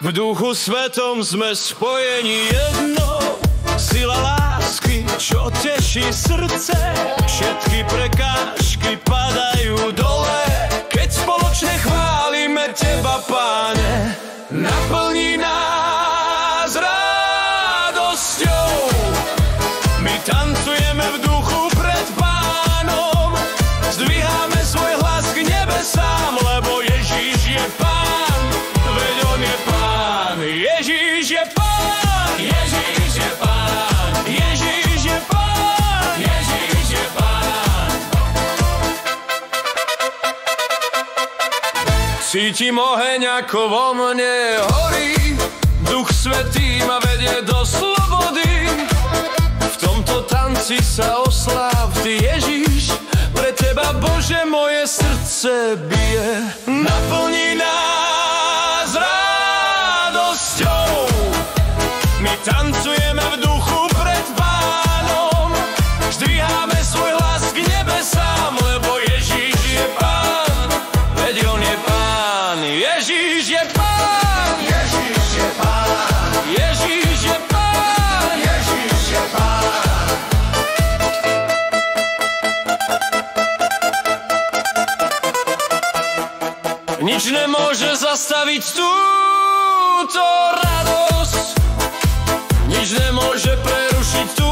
V duchu svetom sme spojení jedno, sila lásky, čo teší srdce. Všetky prekážky padajú dole, keď spoločne chválime teba, Páne. Naplní nás radosťou, my tancujeme v duchu pred Pánom, zdvíhame svoj hlas k nebesám, lebo Ježíš je Pán, veď on je Pán. Ježíš je Pán, Ježíš je Pán, Ježíš je Pán, Ježíš je Pán. Cítim oheň, ako vo mne horí, Duch Svätý ma vedie do slobody. V tomto tanci sa osláv Ty, Ježíš, pre Teba, Bože, moje srdce bije. Naplní nás radosťou, my tancujeme v duchu pred Pánom, zdvíhame svoj hlas k nebesám, lebo Ježíš je Pán, veď on je Pán. Ježíš je Pán, Ježíš je Pán, Ježíš je Pán, Ježíš je Pán. Nič nemôže zastaviť túto radosť, nič nemôže prerušiť tú